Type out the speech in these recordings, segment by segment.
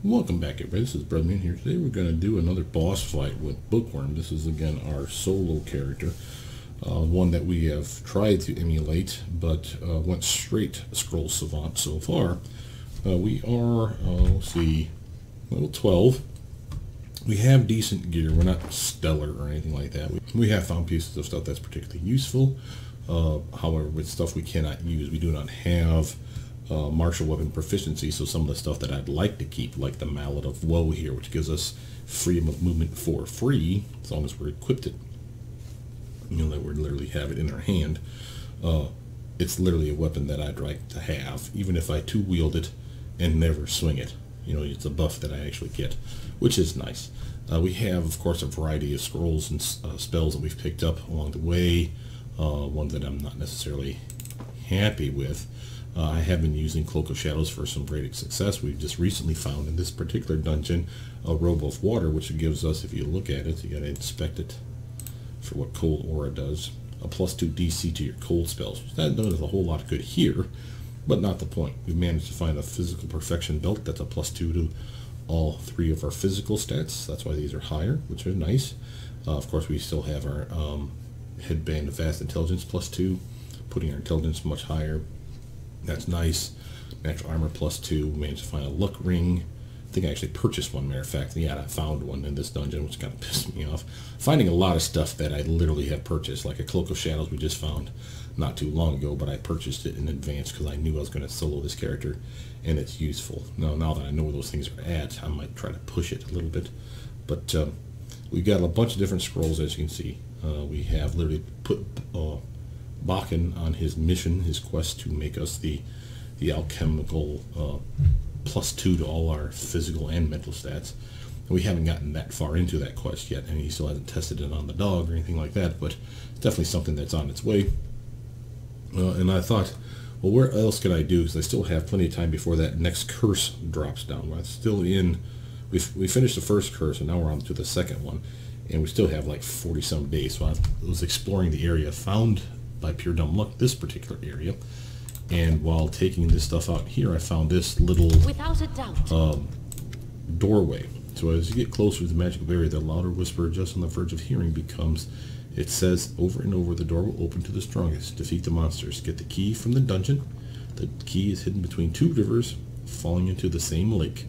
Welcome back, everybody. This is Brothermutant here. Today we're going to do another boss fight with Bookworm. This is again our solo character, one that we have tried to emulate, but went straight Scroll Savant so far. We are, let's see, level 12. We have decent gear. We're not stellar or anything like that. We have found pieces of stuff that's particularly useful. However, with stuff we cannot use, we do not have martial weapon proficiency, so some of the stuff that I'd like to keep, like the Mallet of Woe here, which gives us freedom of movement for free, as long as we're equipped it. You know, that we literally have it in our hand. It's literally a weapon that I'd like to have, even if I two-wield it and never swing it. You know, it's a buff that I actually get, which is nice. We have, of course, a variety of scrolls and spells that we've picked up along the way, ones that I'm not necessarily happy with. I have been using Cloak of Shadows for some great success. We've just recently found in this particular dungeon a Robe of Water, which gives us, if you look at it, you got to inspect it for what Cold Aura does, a +2 DC to your cold spells. That does a whole lot of good here, but not the point. We've managed to find a Physical Perfection belt that's a +2 to all three of our physical stats. That's why these are higher, which are nice. Of course, we still have our Headband of Vast Intelligence +2, putting our intelligence much higher. That's nice. Natural armor +2. Managed to find a luck ring. I think I actually purchased one, matter of fact. Yeah, I found one in this dungeon, which kind of pissed me off. Finding a lot of stuff that I literally have purchased, like a Cloak of Shadows we just found not too long ago, but I purchased it in advance because I knew I was going to solo this character, and it's useful. Now that I know where those things are at, I might try to push it a little bit. But we've got a bunch of different scrolls, as you can see. We have literally put Bakken on his mission, his quest to make us the alchemical +2 to all our physical and mental stats. We haven't gotten that far into that quest yet, and he still hasn't tested it on the dog or anything like that, but it's definitely something that's on its way. And I thought, well, where else can I do? Because I still have plenty of time before that next curse drops down. We're still in, we finished the first curse, and now we're on to the second one, and we still have like 40-some days. So I was exploring the area, found by pure dumb luck this particular area, and while taking this stuff out here, I found this little without a doubt doorway. So as you get closer to the magical barrier, the louder whisper just on the verge of hearing becomes, it says over and over, the door will open to the strongest. Defeat the monsters. Get the key from the dungeon. The key is hidden between two rivers falling into the same lake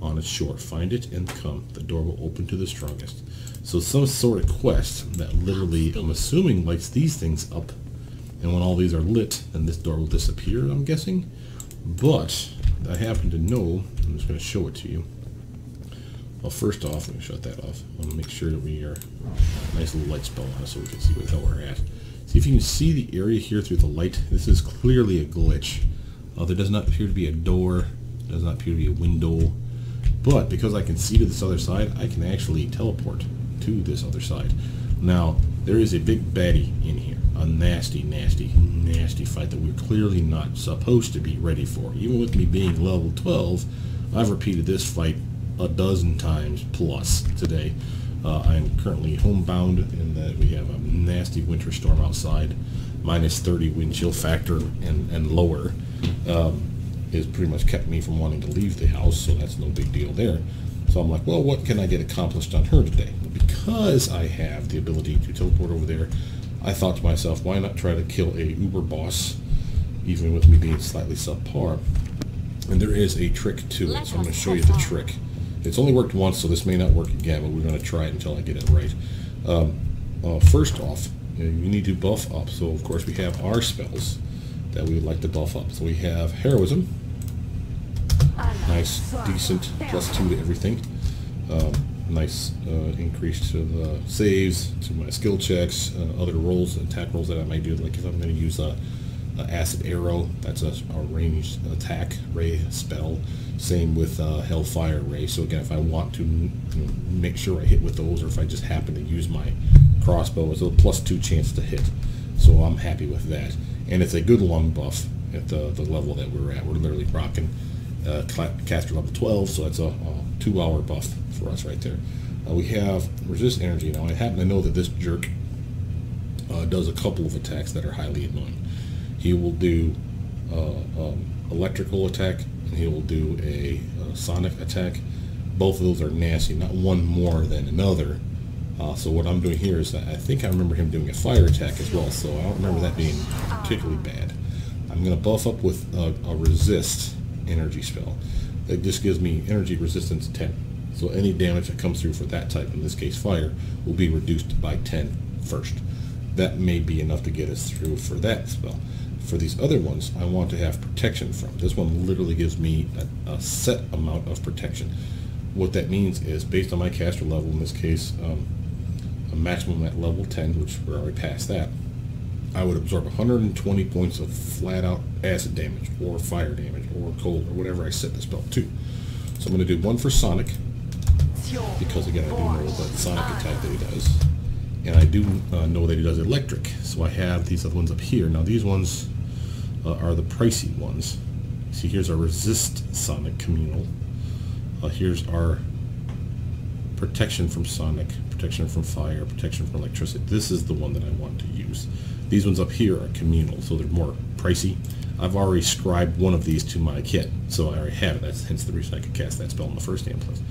on its shore. Find it and come. The door will open to the strongest. So some sort of quest that literally, I'm assuming, lights these things up. And when all these are lit, then this door will disappear, I'm guessing. But I happen to know, I'm just going to show it to you. Well, first off, let me shut that off. I want to make sure that we are nice little light spell on us so we can see where the hell we're at. See if you can see the area here through the light. This is clearly a glitch. There does not appear to be a door. There does not appear to be a window. But because I can see to this other side, I can actually teleport to this other side. Now, there is a big baddie in here. A nasty, nasty, nasty fight that we're clearly not supposed to be ready for. Even with me being level 12, I've repeated this fight a dozen times plus today. I am currently homebound in that we have a nasty winter storm outside. -30 wind chill factor and lower has pretty much kept me from wanting to leave the house, so that's no big deal there. So I'm like, well, what can I get accomplished on her today? Because I have the ability to teleport over there, I thought to myself, why not try to kill a uber boss, even with me being slightly subpar? And there is a trick to it, so I'm going to show you the trick. It's only worked once, so this may not work again, but we're going to try it until I get it right. First off, you need to buff up. So, of course, we have our spells that we would like to buff up. So we have Heroism. Nice, decent, +2 to everything. Nice increase to the saves, to my skill checks, other rolls, attack rolls that I might do. Like if I'm going to use a Acid Arrow, that's a ranged attack ray spell. Same with Hellfire Ray. So again, if I want to make sure I hit with those, or if I just happen to use my Crossbow, it's a +2 chance to hit. So I'm happy with that. And it's a good lung buff at the level that we're at. We're literally rocking caster level 12, so that's a 2-hour buff for us right there. We have Resist Energy. Now I happen to know that this jerk does a couple of attacks that are highly annoying. He will do electrical attack, and he will do a sonic attack. Both of those are nasty, not one more than another. So what I'm doing here is that I think I remember him doing a fire attack as well, so I don't remember that being particularly bad. I'm going to buff up with a resist energy spell. That just gives me energy resistance 10. So any damage that comes through for that type, in this case fire, will be reduced by 10 first. That may be enough to get us through for that spell. For these other ones, I want to have protection from. This one literally gives me a set amount of protection. What that means is, based on my caster level, in this case, a maximum at level 10, which we're already past that, I would absorb 120 points of flat-out acid damage, or fire damage, or cold, or whatever I set the spell to. So I'm going to do one for Sonic, because again, I do know that Sonic attack that he does. And I do know that he does electric, so I have these other ones up here. Now these ones are the pricey ones. See, here's our resist Sonic communal. Here's our protection from Sonic, protection from fire, protection from electricity. This is the one that I want to use. These ones up here are communal, so they're more pricey. I've already scribed one of these to my kit, so I already have it. That's hence the reason I could cast that spell in the first hand place.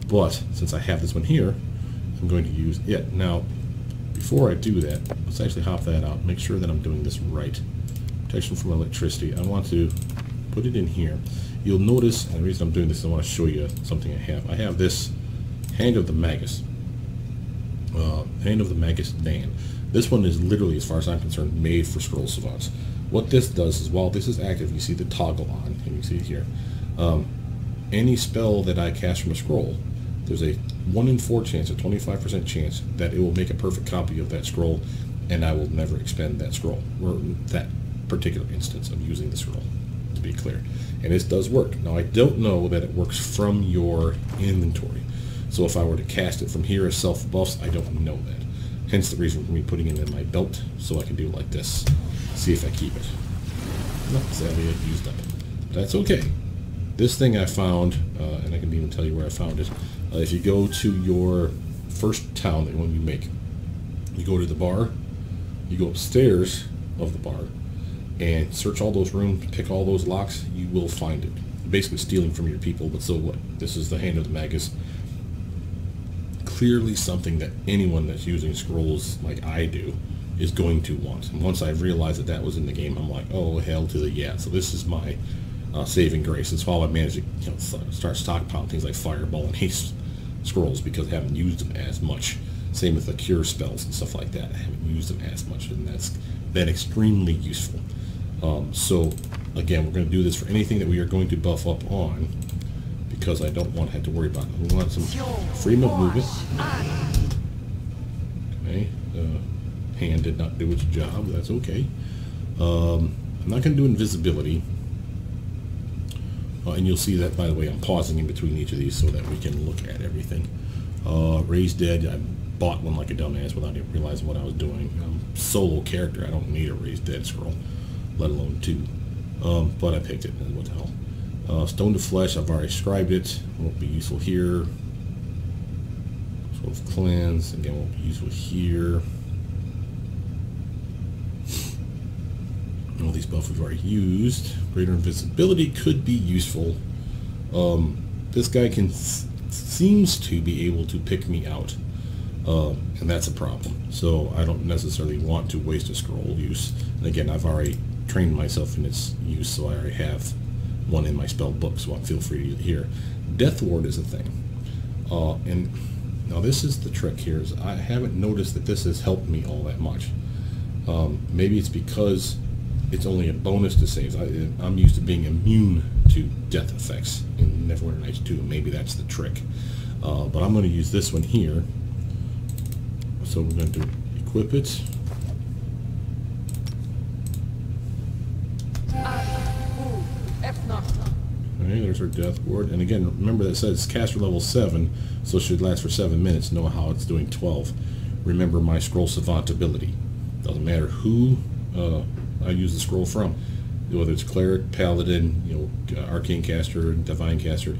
But since I have this one here, I'm going to use it. Now, before I do that, let's actually hop that out, make sure that I'm doing this right. Protection from electricity. I want to put it in here. You'll notice, and the reason I'm doing this is I want to show you something I have. I have this Hand of the Magus. Hand of the Magus Dan. This one is literally, as far as I'm concerned, made for Scroll Savants. What this does is, while this is active, you see the toggle on, and you see it here. Any spell that I cast from a scroll, there's a 1 in 4 chance, a 25% chance, that it will make a perfect copy of that scroll, and I will never expend that scroll, or that particular instance of using the scroll, to be clear. And this does work. Now, I don't know that it works from your inventory. So if I were to cast it from here as self-buffs, I don't know that. Hence the reason for me putting it in my belt, so I can do it like this. See if I keep it. No, sadly it used up. That's okay. This thing I found, and I can even tell you where I found it. If you go to your first town that one you make, you go to the bar, you go upstairs of the bar, and search all those rooms, pick all those locks, you will find it. Basically stealing from your people, but so what? This is the Hand of the Magus. Clearly something that anyone that's using scrolls like I do is going to want. And once I realized that that was in the game, I'm like, oh, hell to the yeah. So this is my saving grace. That's why I managed to start stockpiling things like Fireball and Haste scrolls, because I haven't used them as much. Same with the cure spells and stuff like that. I haven't used them as much, and that's been extremely useful. So again, we're going to do this for anything that we are going to buff up on, because I don't want to have to worry about it. We want some freedom of movement. Okay, hand did not do its job. That's okay. I'm not going to do invisibility. And you'll see that, by the way, I'm pausing in between each of these so that we can look at everything. Raise Dead, I bought one like a dumbass without even realizing what I was doing. I'm a solo character, I don't need a Raise Dead scroll, let alone 2. But I picked it, what the hell. Stone to Flesh, I've already scribed it, won't be useful here. Sort of Cleanse, again, won't be useful here. All these buffs we've already used. Greater Invisibility could be useful. This guy seems to be able to pick me out, and that's a problem. So I don't necessarily want to waste a scroll use. And again, I've already trained myself in its use, so I already have one in my spell book, so feel free to use it here. Death Ward is a thing. And now this is the trick here, is I haven't noticed that this has helped me all that much. Maybe it's because it's only a bonus to saves. I'm used to being immune to death effects in Neverwinter Nights 2. Maybe that's the trick. But I'm going to use this one here. So we're going to equip it. Okay, there's our Death Ward. And again, remember that it says caster level 7, so it should last for 7 minutes. Know how it's doing 12. Remember my Scroll Savant ability. Doesn't matter who I use the scroll from, whether it's Cleric, Paladin, Arcane Caster, Divine Caster,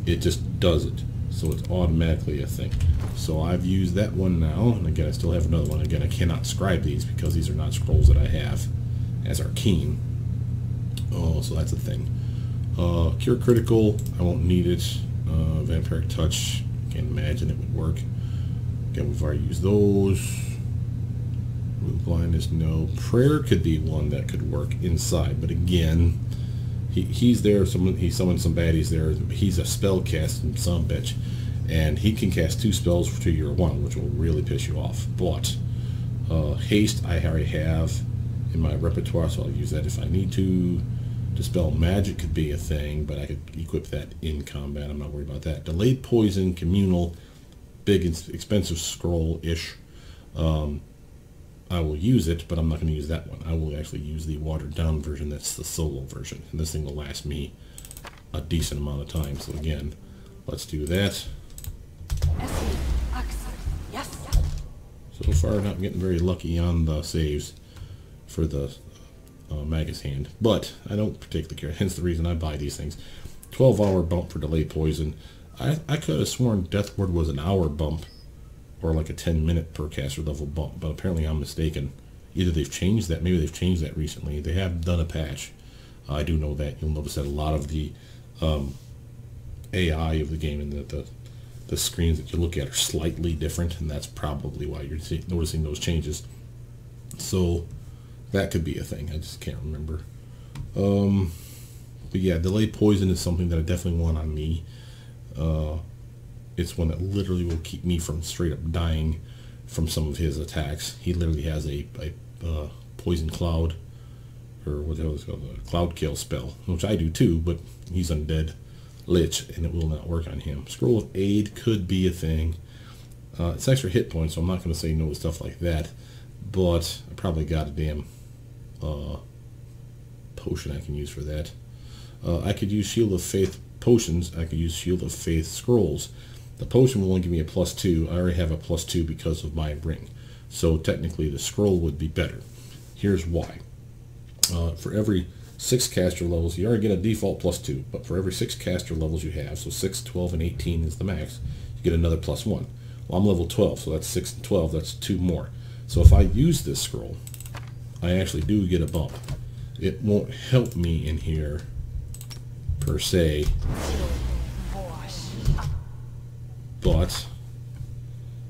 it just does it. So it's automatically a thing. So I've used that one now, and again I still have another one. Again, I cannot scribe these because these are not scrolls that I have as Arcane. Oh, so that's a thing. Cure Critical, I won't need it. Vampiric Touch, can't imagine it would work. Again, we've already used those. Remove Blindness, no. Prayer could be one that could work inside, but again, he's there. He summoned some baddies there. He's a spell casting son of a bitch, and he can cast 2 spells to your 1, which will really piss you off. But Haste, I already have in my repertoire, so I'll use that if I need to. Dispel Magic could be a thing, but I could equip that in combat. I'm not worried about that. Delayed Poison, Communal, big expensive scroll-ish. I will use it, but I'm not going to use that one. I will actually use the watered-down version. That's the solo version, and this thing will last me a decent amount of time. So again, let's do that. So far, not getting very lucky on the saves for the Magus hand, but I don't particularly care. Hence the reason I buy these things. 12-hour bump for Delayed Poison. I could have sworn Death Ward was an hour bump, or like a 10-minute per caster level bump, but apparently I'm mistaken. Either they've changed that, maybe they've changed that recently. They have done a patch. I do know that. You'll notice that a lot of the AI of the game and the screens that you look at are slightly different, and that's probably why you're noticing those changes. So that could be a thing. I just can't remember. But yeah, Delayed Poison is something that I definitely want on me. It's one that literally will keep me from straight up dying from some of his attacks. He literally has a poison cloud, or what the hell is it called, a cloud kill spell, which I do too, but he's undead Lich, and it will not work on him. Scroll of Aid could be a thing. It's extra hit points, so I'm not going to say no to stuff like that, but I probably got a damn potion I can use for that. I could use Shield of Faith potions. I could use Shield of Faith scrolls. The potion will only give me a +2. I already have a +2 because of my ring. So technically the scroll would be better. Here's why. For every 6 caster levels, you already get a default +2, but for every 6 caster levels you have, so 6, 12, and 18 is the max, you get another +1. Well, I'm level 12, so that's 6 and 12, that's 2 more. So if I use this scroll, I actually do get a bump. It won't help me in here per se, but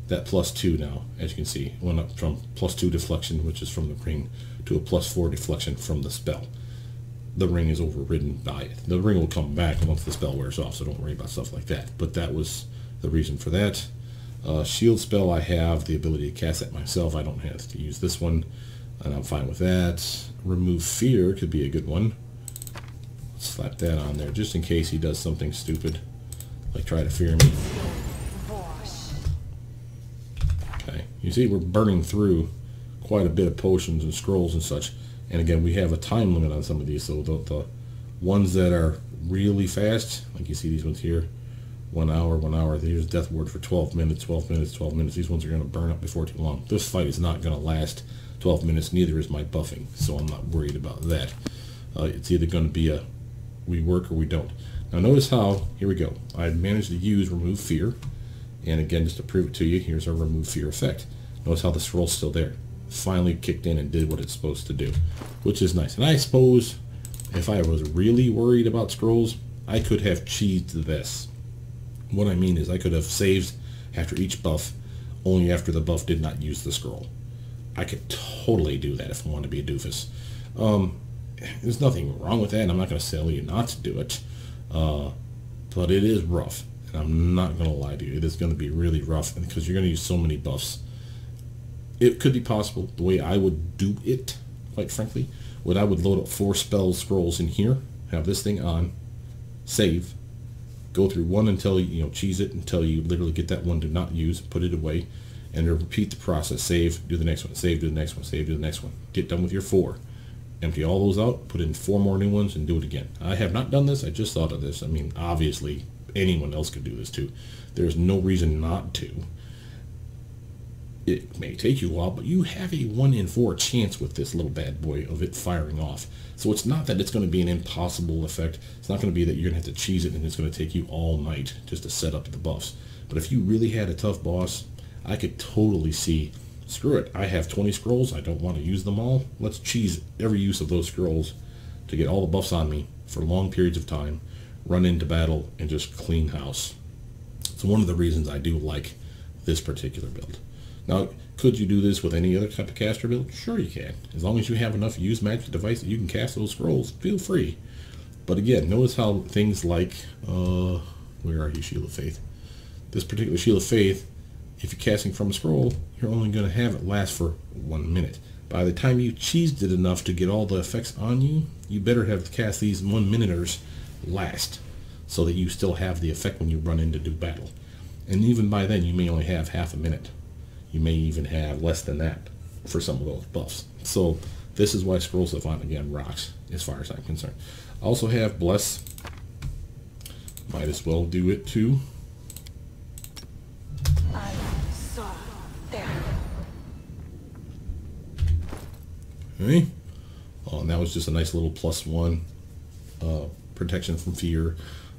that +2 now, as you can see, went up from +2 deflection, which is from the ring, to a +4 deflection from the spell. The ring is overridden by it. The ring will come back once the spell wears off, so don't worry about stuff like that. But that was the reason for that. Shield spell, I have the ability to cast that myself. I don't have to use this one, and I'm fine with that. Remove Fear could be a good one. Let's slap that on there, just in case he does something stupid, like try to fear me. Okay, you see we're burning through quite a bit of potions and scrolls and such. And again, we have a time limit on some of these, so the ones that are really fast, like you see these ones here, 1 hour, 1 hour. Here's Death Ward for 12 minutes, 12 minutes, 12 minutes. These ones are going to burn up before too long. This fight is not going to last 12 minutes, neither is my buffing, so I'm not worried about that. It's either going to be a we work or we don't. Now notice how, here we go, I managed to use Remove Fear, and again, just to prove it to you, here's our Remove Fear effect. Notice how the scroll's still there. Finally kicked in and did what it's supposed to do, which is nice. And I suppose if I was really worried about scrolls, I could have cheesed this. What I mean is I could have saved after each buff, only after the buff did not use the scroll. I could totally do that if I want to be a doofus. There's nothing wrong with that, and I'm not going to tell you not to do it, but it is rough, and I'm not going to lie to you. It is going to be really rough because you're going to use so many buffs. It could be possible, the way I would do it, quite frankly, I would load up 4 spell scrolls in here, have this thing on, save, go through one until you cheese it until you literally get that one to not use, put it away, and then repeat the process. Save, do the next one, save, do the next one, save, do the next one. Get done with your 4. Empty all those out, put in 4 more new ones, and do it again. I have not done this, I just thought of this. I mean, obviously, anyone else could do this too. There's no reason not to. It may take you a while, but you have a 1 in 4 chance with this little bad boy of it firing off. So it's not that it's going to be an impossible effect. It's not going to be that you're going to have to cheese it and it's going to take you all night just to set up the buffs. But if you really had a tough boss, I could totally see, screw it, I have 20 scrolls, I don't want to use them all. Let's cheese every use of those scrolls to get all the buffs on me for long periods of time, run into battle, and just clean house. So one of the reasons I do like this particular build. Now, could you do this with any other type of caster build? Sure you can. As long as you have enough used magic device that you can cast those scrolls, feel free. But again, notice how things like, where are you, Shield of Faith? This particular Shield of Faith, if you're casting from a scroll, you're only going to have it last for 1 minute. By the time you cheesed it enough to get all the effects on you, you better have to cast these 1 minuters last, so that you still have the effect when you run in to do battle. And even by then, you may only have half a minute. You may even have less than that for some of those buffs. So this is why Scroll Savant, again, rocks, as far as I'm concerned. I also have Bless. Might as well do it too. I saw there. Okay. Oh, and that was just a nice little +1 protection from fear,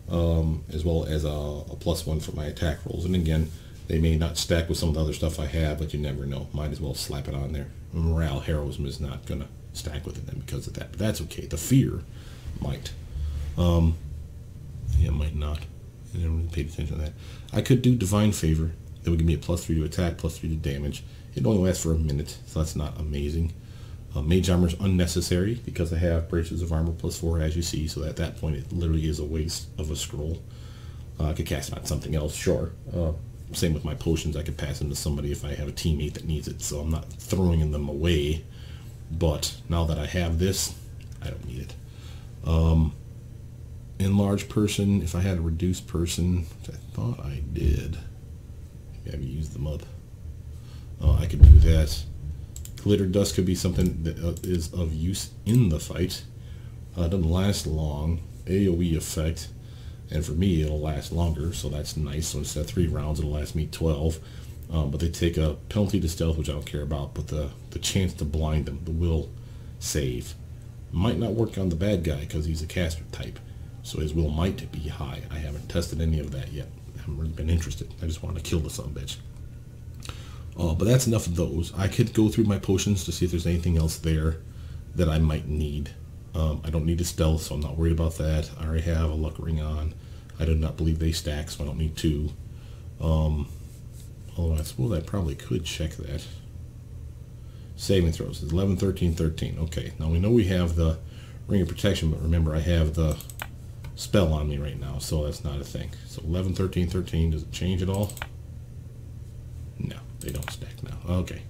as well as a +1 for my attack rolls. And again, they may not stack with some of the other stuff I have, but you never know. Might as well slap it on there. Morale Heroism is not going to stack with it then because of that, but that's okay. The fear might. Yeah, might not. I never really paid attention to that. I could do Divine Favor. That would give me a +3 to attack, +3 to damage. It only lasts for a minute, so that's not amazing. Mage Armor is unnecessary because I have Braces of Armor +4, as you see, so at that point it literally is a waste of a scroll. I could cast it on something else, sure. Same with my potions. I could pass them to somebody if I have a teammate that needs it, so I'm not throwing them away. But now that I have this, I don't need it. Enlarge person, if I had a reduced person, which I thought I did. Maybe I've used them up. I could do that. Glitter Dust could be something that is of use in the fight. Doesn't last long. AoE effect. And for me, it'll last longer, so that's nice. So instead of 3 rounds, it'll last me 12. But they take a penalty to stealth, which I don't care about, but the chance to blind them, the will save. Might not work on the bad guy because he's a caster type. So his will might be high. I haven't tested any of that yet. I haven't really been interested. I just want to kill the sumbitch. But that's enough of those. I could go through my potions to see if there's anything else there that I might need. I don't need a stealth, so I'm not worried about that. I already have a luck ring on. I do not believe they stack, so I don't need 2. Although I suppose I probably could check that. Saving throws is 11, 13, 13. Okay, now we know we have the Ring of Protection, but remember I have the spell on me right now, so that's not a thing. So 11, 13, 13, does it change at all? No, they don't stack now. Okay.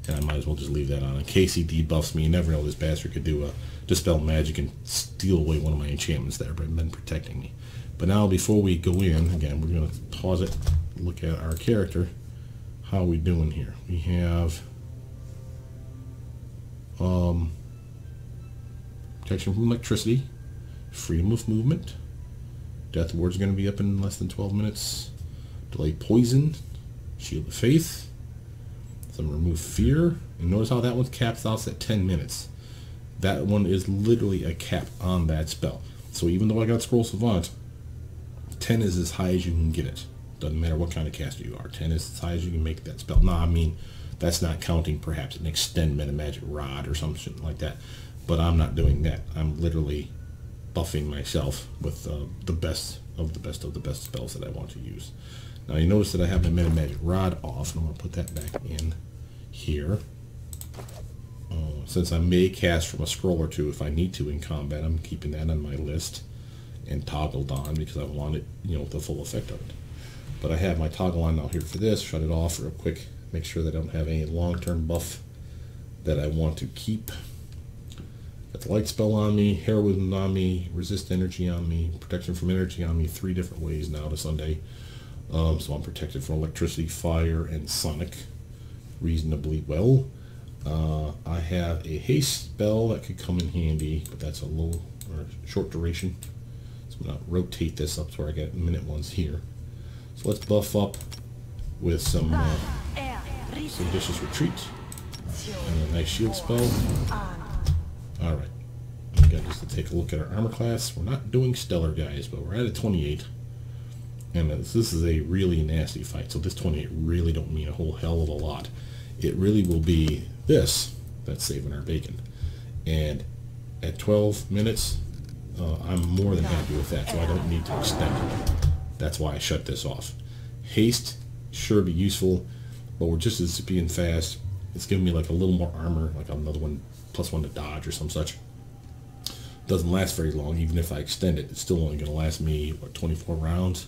And I might as well just leave that on in case he debuffs me. You never know, this bastard could do a Dispel Magic and steal away one of my enchantments there, but been protecting me. But now before we go in, again, we're going to pause it, look at our character. How are we doing here? We have protection from electricity, freedom of movement, death ward's going to be up in less than 12 minutes, delay poison, shield of faith, some remove fear, and notice how that one caps out at 10 minutes. That one is literally a cap on that spell. So even though I got Scroll Savant, 10 is as high as you can get it. Doesn't matter what kind of caster you are. 10 is as high as you can make that spell. Nah, I mean, that's not counting perhaps an extend meta magic rod or something like that. But I'm not doing that. I'm literally buffing myself with the best of the best of the best spells that I want to use. Now you notice that I have my meta magic rod off, and I'm going to put that back in here. Since I may cast from a scroll or two if I need to in combat, I'm keeping that on my list and toggled on because I want it, you know, the full effect of it. But I have my toggle on now here for this. Shut it off real quick. Make sure that I don't have any long-term buff that I want to keep. Got the light spell on me, heroism on me, resist energy on me, protection from energy on me 3 different ways now to Sunday. So I'm protected from electricity, fire, and sonic reasonably well. I have a haste spell that could come in handy, but that's a low or short duration. So I'm going to rotate this up to where I get minute ones here. So let's buff up with some Vicious Retreat and a nice shield spell. Alright, again, just to take a look at our armor class. We're not doing stellar, guys, but we're at a 28. And this is a really nasty fight, so this 28 really don't mean a whole hell of a lot. It really will be this that's saving our bacon. And at 12 minutes, I'm more than happy with that, so I don't need to extend it. That's why I shut this off. Haste, sure, be useful, but we're just as being fast. It's giving me like a little more armor, like another one, +1 to dodge or some such. Doesn't last very long. Even if I extend it, it's still only going to last me, what, 24 rounds?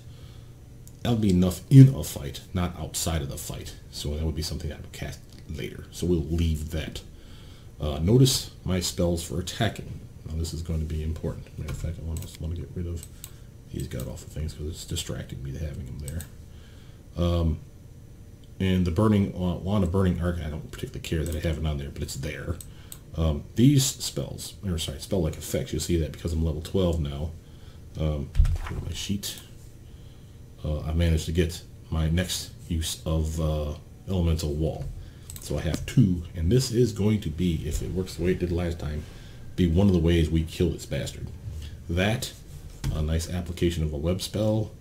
That'll be enough in a fight, not outside of the fight. So that would be something I would cast later. So we'll leave that. Notice my spells for attacking. Now this is going to be important. Matter of fact, I want to get rid of these god-awful things because it's distracting me to having them there. And the burning wand of burning arc, I don't particularly care that I have it on there, but it's there. These spells, or sorry, spell-like effects, you'll see that because I'm level 12 now. Go to my sheet. I managed to get my next use of elemental wall. So I have 2, and this is going to be, if it works the way it did last time, be one of the ways we kill this bastard. That, a nice application of a web spell,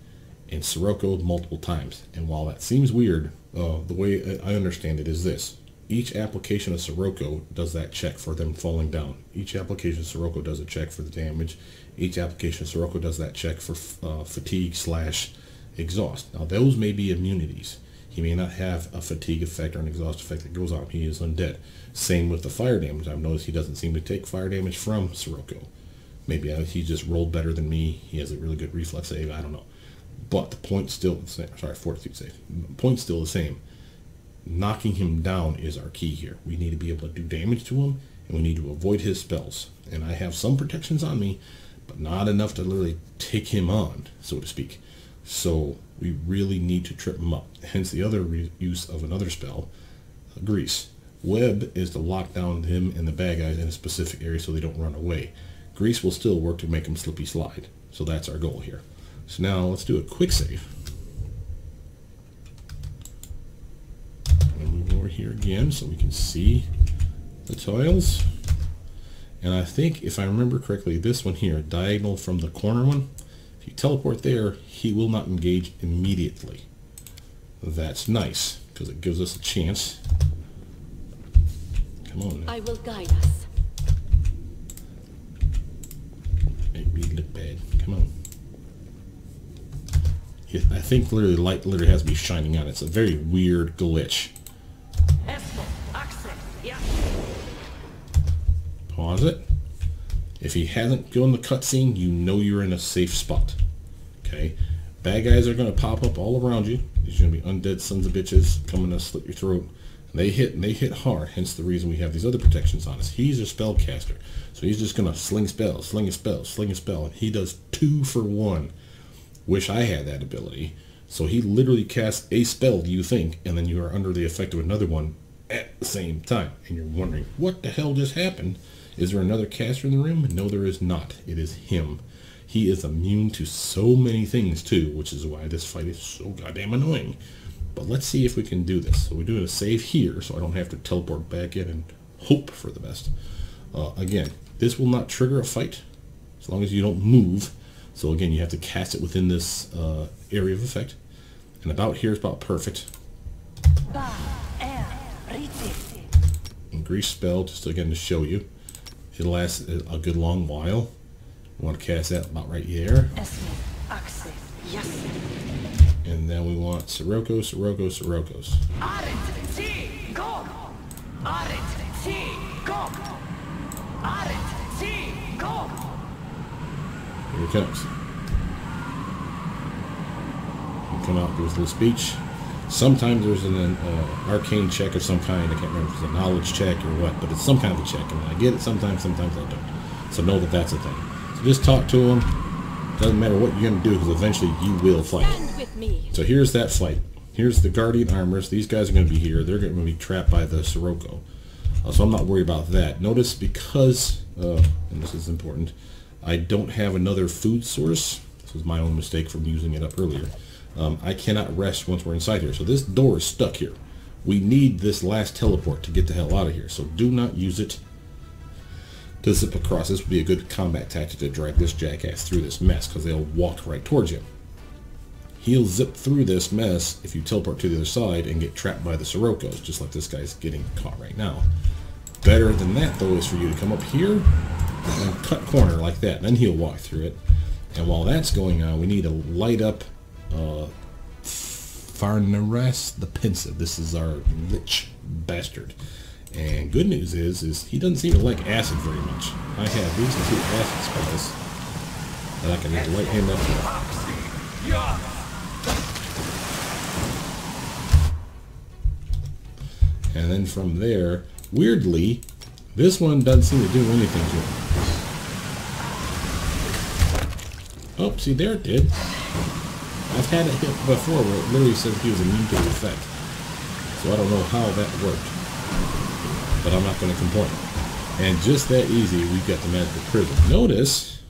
and Sirocco multiple times. And while that seems weird, the way I understand it is this. Each application of Sirocco does that check for them falling down. Each application of Sirocco does a check for the damage. Each application of Sirocco does that check for fatigue/exhaust. Now those may be immunities. He may not have a fatigue effect or an exhaust effect that goes on. He is undead. Same with the fire damage. I've noticed he doesn't seem to take fire damage from Sirocco. Maybe he just rolled better than me. He has a really good reflex save. I don't know. But the point's still the same. Sorry, fortitude save. The point's still the same. Knocking him down is our key here. We need to be able to do damage to him, and we need to avoid his spells. And I have some protections on me, but not enough to literally take him on, so to speak. So we really need to trip him up. Hence the other use of another spell, Grease. Web is to lock down him and the bad guys in a specific area so they don't run away. Grease will still work to make him slippy slide. So that's our goal here. So now let's do a quick save. And move over here again so we can see the tiles. And I think, if I remember correctly, this one here, diagonal from the corner one, if you teleport there, he will not engage immediately. That's nice, because it gives us a chance. Come on now. I will guide us. Make me look bad. Come on. I think literally light literally has to be shining on it. It's a very weird glitch. Pause it. If he hasn't gone the cutscene, you know you're in a safe spot. Okay? Bad guys are going to pop up all around you. There's going to be undead sons of bitches coming to slit your throat. And they hit hard, hence the reason we have these other protections on us. He's a spellcaster. So he's just going to sling spells, sling a spell, sling a spell. And he does 2 for 1. Wish I had that ability. So he literally casts a spell, you think, and then you are under the effect of another one at the same time. And you're wondering, what the hell just happened? Is there another caster in the room? No, there is not. It is him. He is immune to so many things, too, which is why this fight is so goddamn annoying. But let's see if we can do this. So we're doing a save here, so I don't have to teleport back in and hope for the best. Again, this will not trigger a fight as long as you don't move. So again, you have to cast it within this area of effect. And about here is about perfect. And Grease spell, just again to show you. It'll last a good long while. We want to cast that about right there. And then we want Sirocco, Sirocco, Siroccos. Here it comes. He'll come out with a little speech. Sometimes there's an arcane check of some kind. I can't remember if it's a knowledge check or what, but it's some kind of a check. And I get it sometimes, sometimes I don't. So know that that's a thing. So just talk to him. Doesn't matter what you're going to do, because eventually you will fight. So here's that fight. Here's the Guardian Armors. These guys are going to be here. They're going to be trapped by the Sirocco. So I'm not worried about that. Notice because, and this is important, I don't have another food source. This was my own mistake from using it up earlier. I cannot rest once we're inside here. So this door is stuck here. We need this last teleport to get the hell out of here. So do not use it to zip across. This would be a good combat tactic to drag this jackass through this mess, because they'll walk right towards you. He'll zip through this mess if you teleport to the other side and get trapped by the Siroccos, just like this guy's getting caught right now. Better than that, though, is for you to come up here, and cut corner like that. Then he'll walk through it. And while that's going on, we need to light up Farnares the Pensive. This is our Lich bastard. And good news is he doesn't seem to like acid very much. I have these 2 acid spells that I can just light him up with. And then from there, weirdly, this one doesn't seem to do anything to him. Oh, see, there it did. I've had it hit before where it literally says he was immune to the effect. So I don't know how that worked. But I'm not going to complain. And just that easy, we've got the magical prism. Notice,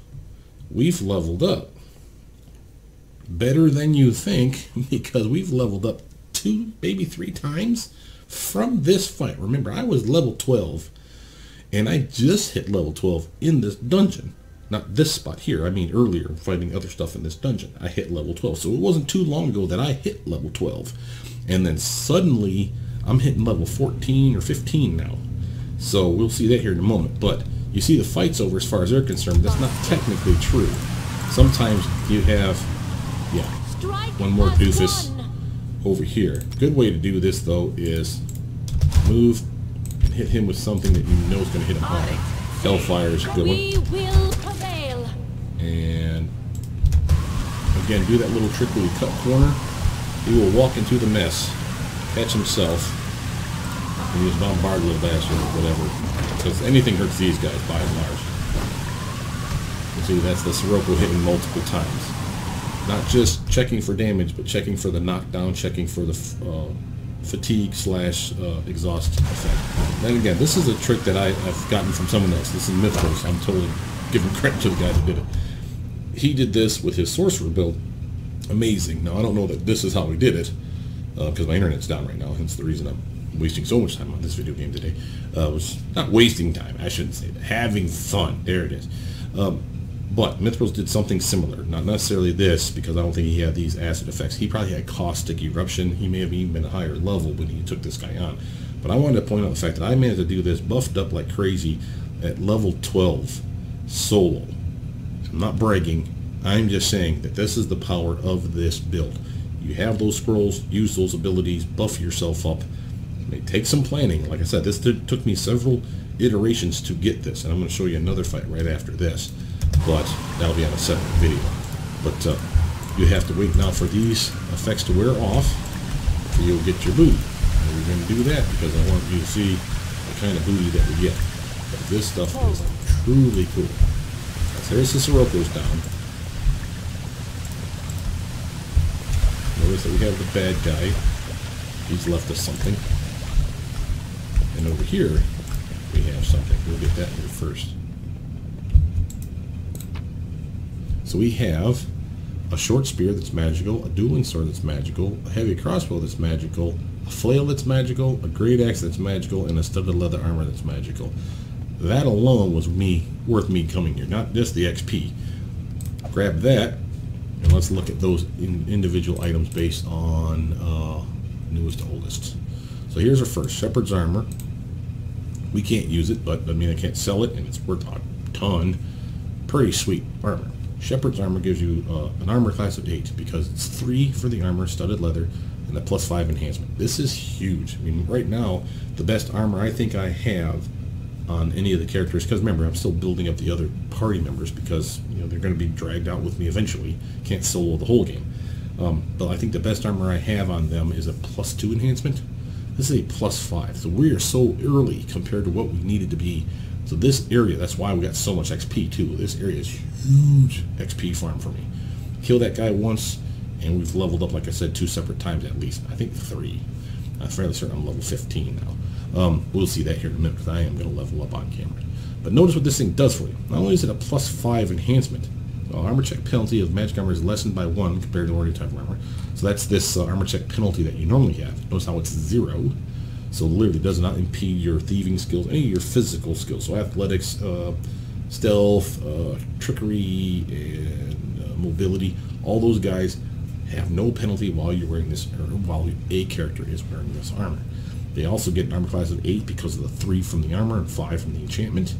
we've leveled up. Better than you think, because we've leveled up 2, maybe 3 times from this fight. Remember, I was level 12, and I just hit level 12 in this dungeon. Not this spot here, I mean earlier, fighting other stuff in this dungeon. I hit level 12, so it wasn't too long ago that I hit level 12. And then suddenly, I'm hitting level 14 or 15 now. So we'll see that here in a moment. But you see the fight's over as far as they're concerned. That's not technically true. Sometimes you have, yeah, one more doofus over here. Good way to do this, though, is move and hit him with something that you know is going to hit him hard. Hellfire is a good one. And again, do that little trick where you cut corner. He will walk into the mess, catch himself, and just bombard little bastard or whatever. Because anything hurts these guys by and large. You see, that's the Sirocco hitting multiple times. Not just checking for damage, but checking for the knockdown, checking for the fatigue / exhaust effect. Then again, this is a trick that I've gotten from someone else. This is Mythos. I'm totally giving credit to the guy that did it. He did this with his sorcerer build. Amazing. Now, I don't know that this is how he did it, because my internet's down right now, hence the reason I'm wasting so much time on this video game today. Was not wasting time, I shouldn't say that. Having fun. There it is. But Mythros did something similar. Not necessarily this, because I don't think he had these acid effects. He probably had Caustic Eruption. He may have even been a higher level when he took this guy on. But I wanted to point out the fact that I managed to do this buffed up like crazy at level 12 solo. I'm not bragging. I'm just saying that this is the power of this build. You have those scrolls, use those abilities, buff yourself up. It may take some planning. Like I said, this took me several iterations to get this, and I'm going to show you another fight right after this, but that'll be on a separate video. But you have to wait now for these effects to wear off, or you'll get your booty. And we're going to do that because I want you to see the kind of booty that we get. But this stuff is truly cool. So there's the Sirocco's down. Notice that we have the bad guy. He's left us something. And over here, we have something. We'll get that here first. So we have a short spear that's magical, a dueling sword that's magical, a heavy crossbow that's magical, a flail that's magical, a great axe that's magical, and a studded leather armor that's magical. That alone was worth me coming here, not just the XP. Grab that, and let's look at those individual items based on newest to oldest. So here's our first, Shepherd's Armor. We can't use it, but I mean I can't sell it, and it's worth a ton. Pretty sweet armor. Shepherd's Armor gives you an armor class of 8 because it's 3 for the armor, studded leather, and a +5 enhancement. This is huge. I mean, right now, the best armor I think I have on any of the characters, because remember, I'm still building up the other party members because they're going to be dragged out with me eventually. Can't solo the whole game. But I think the best armor I have on them is a +2 enhancement. This is a +5. So we are so early compared to what we needed to be. So this area, that's why we got so much XP too. This area is huge XP farm for me. Kill that guy once, and we've leveled up, like I said, 2 separate times at least. I think 3. I'm fairly certain I'm level 15 now. We'll see that here in a minute because I am going to level up on camera. But notice what this thing does for you. Not only is it a +5 enhancement, armor check penalty of magic armor is lessened by 1 compared to ordinary type of armor. So that's this armor check penalty that you normally have. Notice how it's 0. So literally does not impede your thieving skills, any of your physical skills. So athletics, stealth, trickery, and mobility. All those guys have no penalty while you're wearing this, or while a character is wearing this armor. They also get an armor class of 8 because of the 3 from the armor and 5 from the enchantment.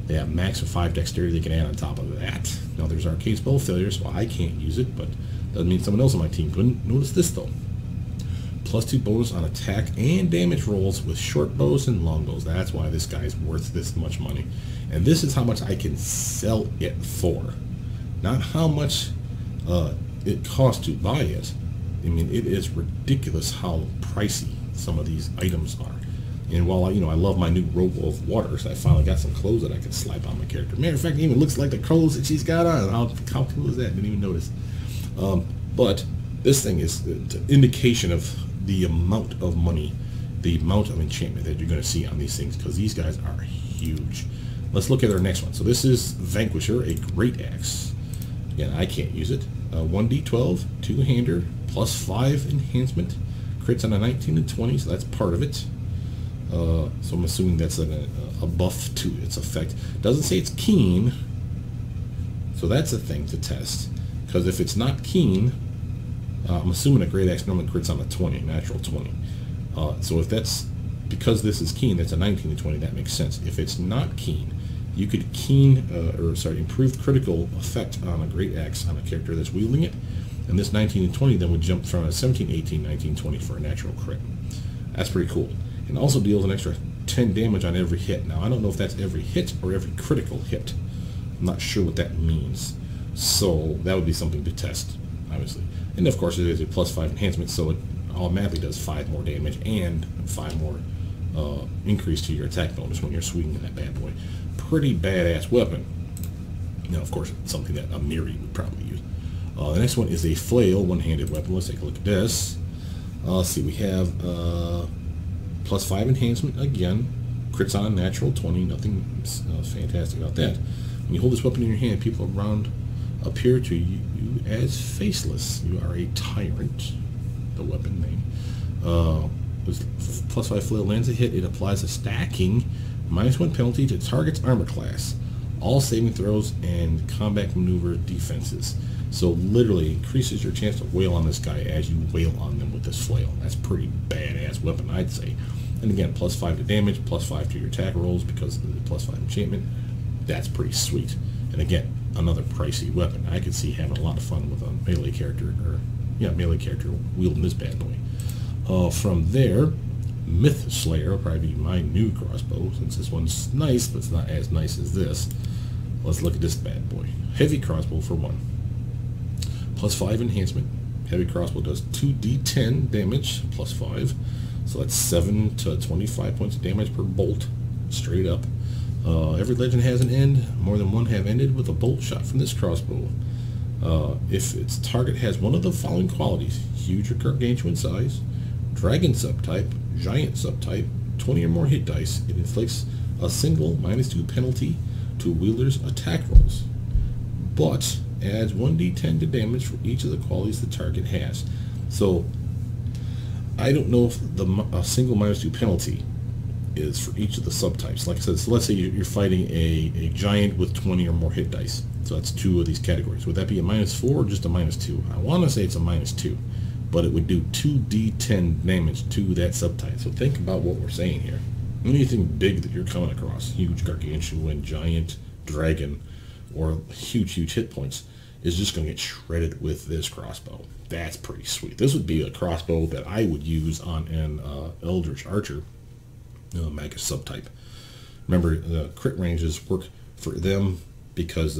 They have max of 5 dexterity they can add on top of that. Now there's arcane spell failure, so I can't use it, but doesn't mean someone else on my team couldn't. Notice this though. +2 bonus on attack and damage rolls with short bows and long bows. That's why this guy's worth this much money. And this is how much I can sell it for. Not how much it costs to buy it. I mean, it is ridiculous how pricey some of these items are. And while I love my new robe of waters, I finally got some clothes that I can slap on my character. Matter of fact, it even looks like the clothes that she's got on. How cool is that? Didn't even notice. But this thing is an indication of the amount of money, the amount of enchantment that you're going to see on these things, because these guys are huge. Let's look at our next one. So this is Vanquisher, a great axe. Again, I can't use it. 1d12, 2-hander, +5 enhancement. Crits on a 19 and 20, so that's part of it. So I'm assuming that's a buff to its effect. Doesn't say it's keen, so that's a thing to test. Because if it's not keen, I'm assuming a great axe normally crits on a 20, natural 20. So if that's, because this is keen, that's a 19 and 20, that makes sense. If it's not keen, you could improved critical effect on a great axe on a character that's wielding it, and this 19 and 20 then would jump from a 17, 18, 19, 20 for a natural crit. That's pretty cool. And also deals an extra 10 damage on every hit. Now I don't know if that's every hit or every critical hit. I'm not sure what that means. So that would be something to test, obviously. And of course it is a +5 enhancement, so it automatically does 5 more damage and 5 more increase to your attack bonus when you're swinging that bad boy. Pretty badass weapon. Now, of course, it's something that a Miri would probably use. The next one is a Flail, one-handed weapon. Let's take a look at this. Let's see, we have +5 enhancement again. Crits on a natural 20. Nothing fantastic about that. When you hold this weapon in your hand, people around appear to you as faceless. You are a tyrant. The weapon name. +5 Flail lands a hit. It applies a stacking -1 penalty to target's armor class, all saving throws, and combat maneuver defenses. So literally increases your chance to wail on this guy as you wail on them with this flail. That's pretty badass weapon, I'd say. And again, +5 to damage, +5 to your attack rolls because of the +5 enchantment. That's pretty sweet. And again, another pricey weapon. I could see having a lot of fun with a melee character, wielding this bad boy. From there, Myth Slayer will probably be my new crossbow, since this one's nice, but it's not as nice as this. Let's look at this bad boy. Heavy crossbow for 1. +5 enhancement. Heavy crossbow does 2d10 damage, +5. So that's 7 to 25 points of damage per bolt, straight up. Every legend has an end. More than one have ended with a bolt shot from this crossbow. If its target has one of the following qualities: huge or gargantuan size, dragon subtype, giant subtype, 20 or more hit dice, it inflicts a single -2 penalty to wielder's attack rolls, but adds 1d10 to damage for each of the qualities the target has. So I don't know if a single -2 penalty is for each of the subtypes. Like I said, so let's say you're fighting a giant with 20 or more hit dice. So that's 2 of these categories. Would that be a -4 or just a -2? I want to say it's a -2. But it would do 2d10 damage to that subtype. So think about what we're saying here. Anything big that you're coming across, huge, gargantuan, giant, dragon, or huge hit points, is just going to get shredded with this crossbow. That's pretty sweet. This would be a crossbow that I would use on an Eldritch Archer, Magus subtype. Remember, the crit ranges work for them because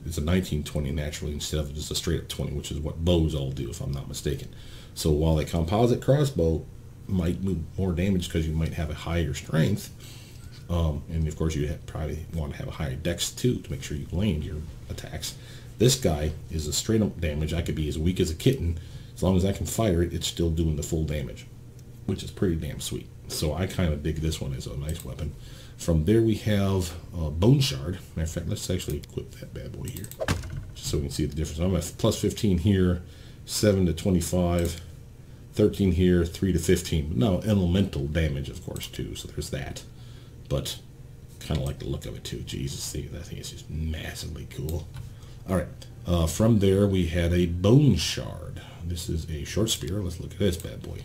it's a 19-20 naturally instead of just a straight up 20, which is what bows all do, if I'm not mistaken. So while a composite crossbow might move more damage because you might have a higher strength, and of course you probably want to have a higher dex too to make sure you land your attacks. This guy is a straight up damage. I could be as weak as a kitten. As long as I can fire it, it's still doing the full damage, which is pretty damn sweet. So I kind of dig this one as a nice weapon. From there we have Bone Shard. Matter of fact, let's actually equip that bad boy here, just so we can see the difference. I'm at +15 here, 7 to 25, 13 here, 3 to 15. Now elemental damage, of course, too. So there's that. But kind of like the look of it too. Jesus, see, that thing is just massively cool. All right. From there we had a Bone Shard. This is a short spear. Let's look at this bad boy.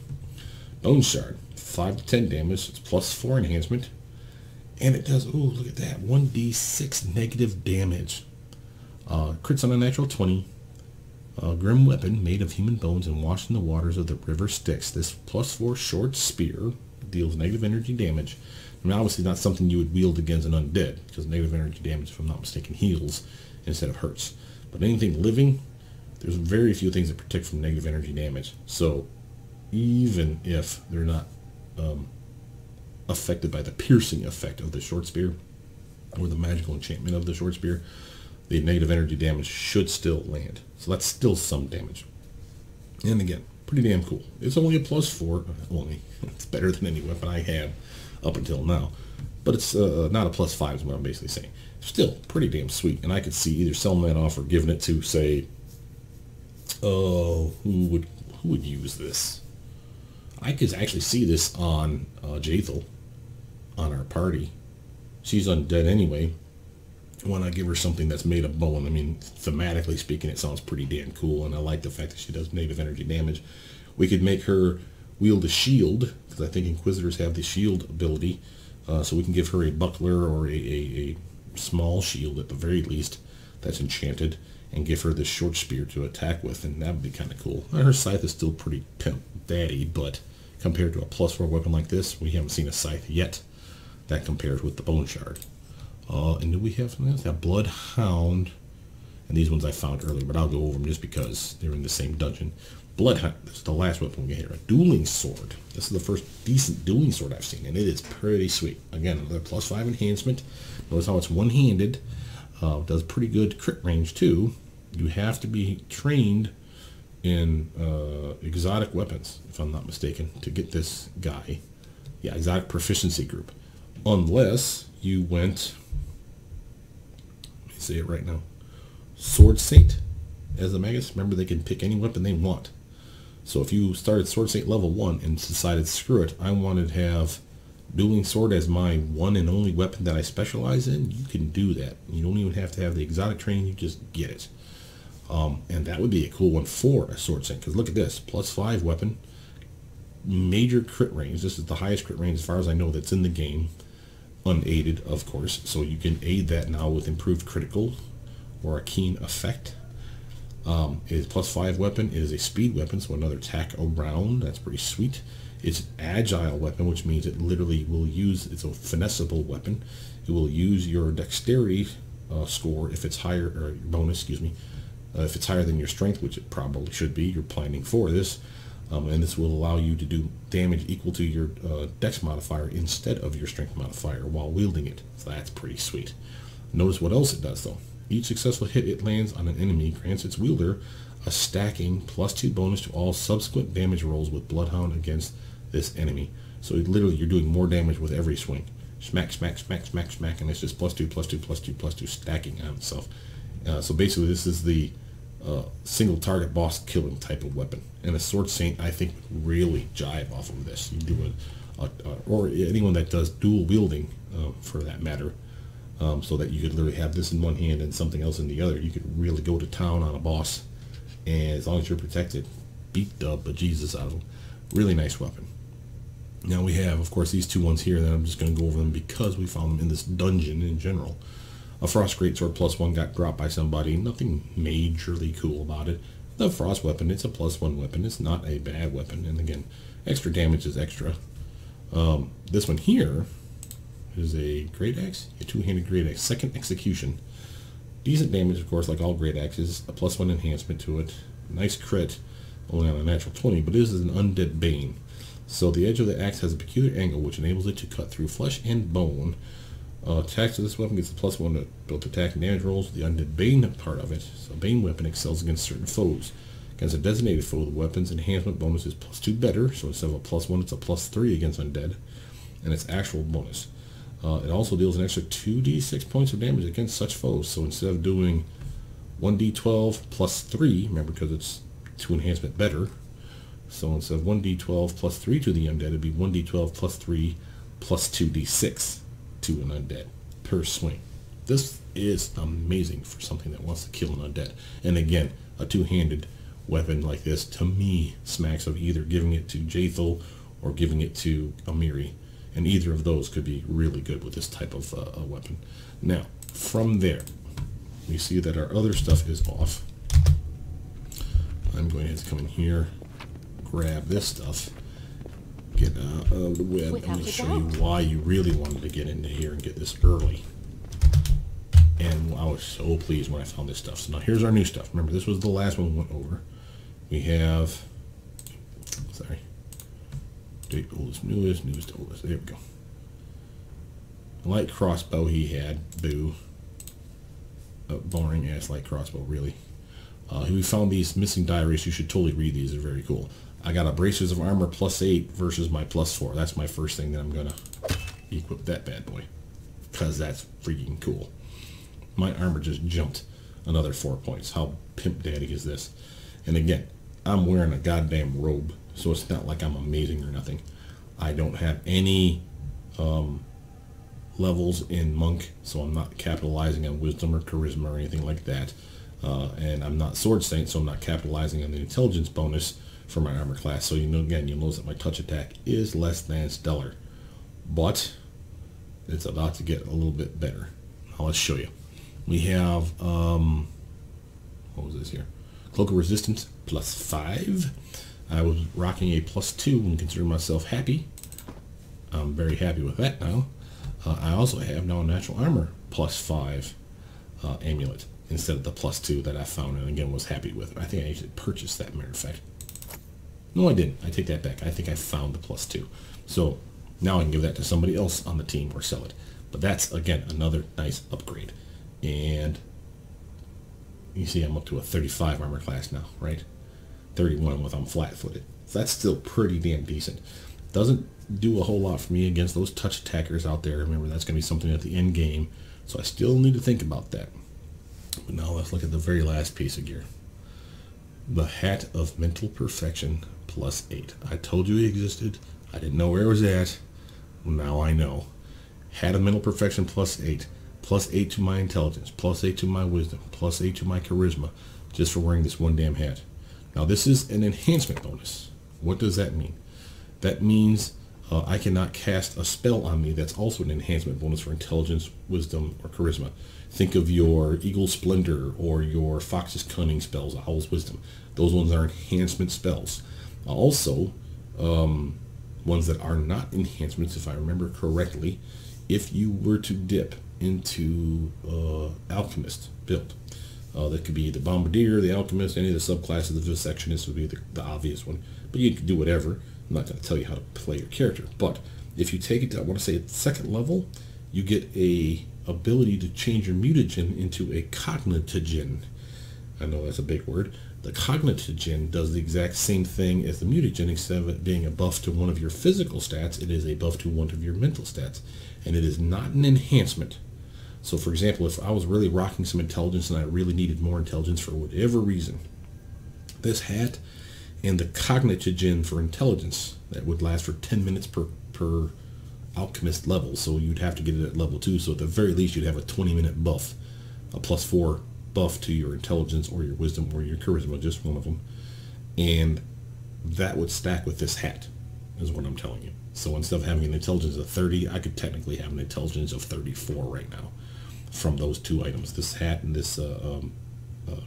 Bone Shard, 5 to 10 damage. It's +4 enhancement. And it does, ooh, look at that, 1d6 negative damage. Crits on a natural 20. Grim weapon made of human bones and washed in the waters of the river Styx. This +4 short spear deals negative energy damage. I mean, obviously not something you would wield against an undead, because negative energy damage, if I'm not mistaken, heals instead of hurts. But anything living, there's very few things that protect from negative energy damage. So even if they're not affected by the piercing effect of the short spear or the magical enchantment of the short spear, the negative energy damage should still land. So that's still some damage. And again, pretty damn cool. It's only a +4. Only. It's better than any weapon I have up until now. But it's not a +5 is what I'm basically saying. Still pretty damn sweet. And I could see either selling that off or giving it to, say, who would use this? I could actually see this on Jaethal, on our party. She's undead anyway. Why not give her something that's made of bone? I mean, thematically speaking, it sounds pretty damn cool, and I like the fact that she does negative energy damage. We could make her wield a shield, because I think Inquisitors have the shield ability, so we can give her a buckler or a small shield at the very least that's enchanted, and give her this short spear to attack with, and that would be kind of cool. Her scythe is still pretty pimp daddy, but compared to a +4 weapon like this, we haven't seen a scythe yet that compares with the bone shard. And do we have something else? Yeah, Bloodhound. And these ones I found earlier, but I'll go over them just because they're in the same dungeon. Bloodhound, this is the last weapon we get here. A dueling sword. This is the first decent dueling sword I've seen, and it is pretty sweet. Again, another +5 enhancement. Notice how it's one-handed. Does pretty good crit range, too. You have to be trained in exotic weapons, if I'm not mistaken, to get this guy. Yeah, exotic proficiency group. Unless you went... say it right now, Sword Saint as a Magus. Remember, they can pick any weapon they want. So if you started Sword Saint level 1 and decided, screw it, I wanted to have Dueling Sword as my one and only weapon that I specialize in, you can do that. You don't even have to have the exotic training, you just get it. And that would be a cool one for a Sword Saint, because look at this, +5 weapon, major crit range. This is the highest crit range as far as I know that's in the game. Unaided, of course, so you can aid that now with improved critical or a keen effect. It is +5 weapon. It is a speed weapon, so another attack around. That's pretty sweet. It's an agile weapon, which means it literally will use, it's a finessable weapon. It will use your dexterity score if it's higher, or your bonus, excuse me, if it's higher than your strength, which it probably should be. You're planning for this. And this will allow you to do damage equal to your dex modifier instead of your strength modifier while wielding it. So that's pretty sweet. Notice what else it does, though. Each successful hit it lands on an enemy grants its wielder a stacking +2 bonus to all subsequent damage rolls with Bloodhound against this enemy. So literally, you're doing more damage with every swing. Smack, smack, smack, smack, smack, and it's just +2, +2, +2, +2 stacking on itself. So basically, this is the single target boss killing type of weapon, and a Sword Saint I think would really jive off of this. You do or anyone that does dual wielding for that matter, so that you could literally have this in one hand and something else in the other. You could really go to town on a boss, and as long as you're protected, beat the bejesus out of them. Really nice weapon. Now we have, of course, these two ones here that I'm just going to go over them because we found them in this dungeon in general. A Frost Greatsword +1 got dropped by somebody. Nothing majorly cool about it. The Frost weapon, it's a +1 weapon. It's not a bad weapon. And again, extra damage is extra. This one here is a Great Axe. A two-handed Great Axe. Second Execution. Decent damage, of course, like all Great Axes. A +1 enhancement to it. Nice crit, only on a natural 20, but this is an Undead Bane. So the edge of the axe has a peculiar angle which enables it to cut through flesh and bone. Attacks of this weapon gets a +1 to both attack and damage rolls. The Undead Bane part of it. So Bane weapon excels against certain foes. Against a designated foe, the weapon's enhancement bonus is +2 better. So instead of a +1, it's a +3 against undead. And its actual bonus. It also deals an extra 2d6 points of damage against such foes. So instead of doing 1d12 +3, remember because it's 2 enhancement better. So instead of 1d12 +3 to the undead, it'd be 1d12 +3 +2d6 to an undead per swing. This is amazing for something that wants to kill an undead. And again, a two-handed weapon like this, to me, smacks of either giving it to Jaethal or giving it to Amiri. And either of those could be really good with this type of weapon. Now, from there, we see that our other stuff is off. I'm going to have to come in here, grab this stuff, get out of the web. I'm going to show you why you really wanted to get into here and get this early. And I was so pleased when I found this stuff. So now here's our new stuff. Remember, this was the last one we went over. We have, sorry, date oldest, newest, newest to oldest. There we go. Light crossbow he had, boo. Boring ass light crossbow, really. We found these missing diaries. You should totally read these. They're very cool. I got a bracers of armor +8 versus my +4. That's my first thing that I'm gonna equip that bad boy, because that's freaking cool. My armor just jumped another 4 points. How pimp daddy is this? And again, I'm wearing a goddamn robe, so it's not like I'm amazing or nothing. I don't have any levels in monk, so I'm not capitalizing on wisdom or charisma or anything like that. And I'm not sword saint, so I'm not capitalizing on the intelligence bonus for my armor class. So again, you'll notice that my touch attack is less than stellar, but it's about to get a little bit better. Now let's show you. We have what was this here? Cloak of Resistance +5. I was rocking a +2 and consider myself happy. I'm very happy with that now. I also have now a natural armor +5 amulet instead of the +2 that I found and again was happy with. I think I actually purchased that, matter of fact. No, I didn't. I take that back. I think I found the +2. So now I can give that to somebody else on the team or sell it. But that's, again, another nice upgrade. And you see I'm up to a 35 armor class now, right? 31 with I'm flat-footed. So that's still pretty damn decent. Doesn't do a whole lot for me against those touch attackers out there. Remember, that's going to be something at the end game. So I still need to think about that. But now let's look at the very last piece of gear. The Hat of Mental Perfection +8. I told you it existed. I didn't know where it was at. Well, now I know. Hat of Mental Perfection +8. +8 to my intelligence. +8 to my wisdom. +8 to my charisma. Just for wearing this one damn hat. Now this is an enhancement bonus. What does that mean? That means I cannot cast a spell on me that's also an enhancement bonus for intelligence, wisdom, or charisma. Think of your Eagle's Splendor or your Fox's Cunning spells, Owl's Wisdom. Those ones are enhancement spells. Also, ones that are not enhancements, if I remember correctly, if you were to dip into Alchemist build. That could be the Bombardier, the Alchemist, any of the subclasses of the Sectionist would be the obvious one. But you can do whatever. I'm not going to tell you how to play your character. But if you take it to, I want to say, at the second level, you get a ability to change your mutagen into a cognitogen. I know that's a big word. The cognitogen does the exact same thing as the mutagen, instead of it being a buff to one of your physical stats, it is a buff to one of your mental stats. And it is not an enhancement. So for example, if I was really rocking some intelligence and I really needed more intelligence for whatever reason, this hat and the cognitogen for intelligence, that would last for 10 minutes per alchemist level, so you'd have to get it at level 2, so at the very least you'd have a 20-minute buff, a +4 buff to your intelligence or your wisdom or your charisma, just one of them, and that would stack with this hat, is what I'm telling you. So instead of having an intelligence of 30, I could technically have an intelligence of 34 right now from those two items, this hat and this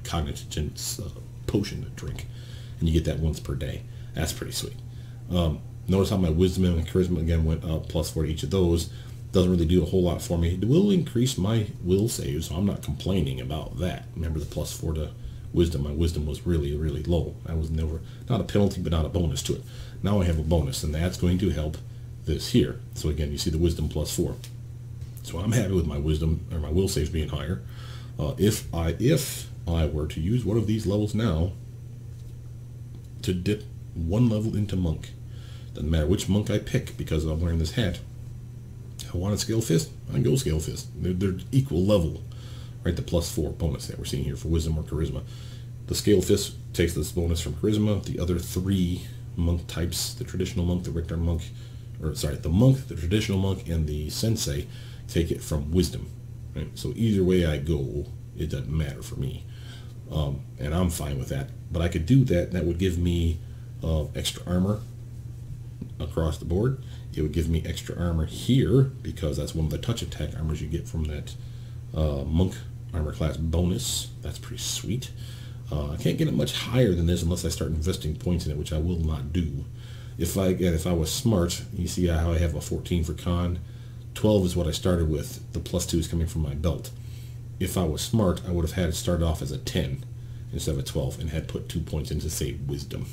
cognitogen potion to drink, and you get that once per day. That's pretty sweet. Notice how my wisdom and charisma again went up +4 to each of those. Doesn't really do a whole lot for me. It will increase my will save, so I'm not complaining about that. Remember the +4 to wisdom. My wisdom was really, really low. I was never, not a penalty, but not a bonus to it. Now I have a bonus, and that's going to help this here. So again, you see the wisdom +4. So I'm happy with my wisdom, or my will saves being higher. If I were to use one of these levels now to dip one level into monk, doesn't matter which monk I pick because I'm wearing this hat. I want a scale fist, I can go scale fist. They're equal level, right? The +4 bonus that we're seeing here for wisdom or charisma. The scale fist takes this bonus from charisma. The other 3 monk types, the traditional monk, the Richter monk, or sorry, the monk, the traditional monk, and the sensei, take it from wisdom. Right? So either way I go, it doesn't matter for me, and I'm fine with that. But I could do that. That would give me extra armor, across the board. It would give me extra armor here, because that's one of the touch attack armors you get from that monk armor class bonus. That's pretty sweet. I can't get it much higher than this unless I start investing points in it, which I will not do. If I was smart, you see how I have a 14 for con. 12 is what I started with. The +2 is coming from my belt. If I was smart, I would have had it start off as a 10 instead of a 12 and had put 2 points into, say, wisdom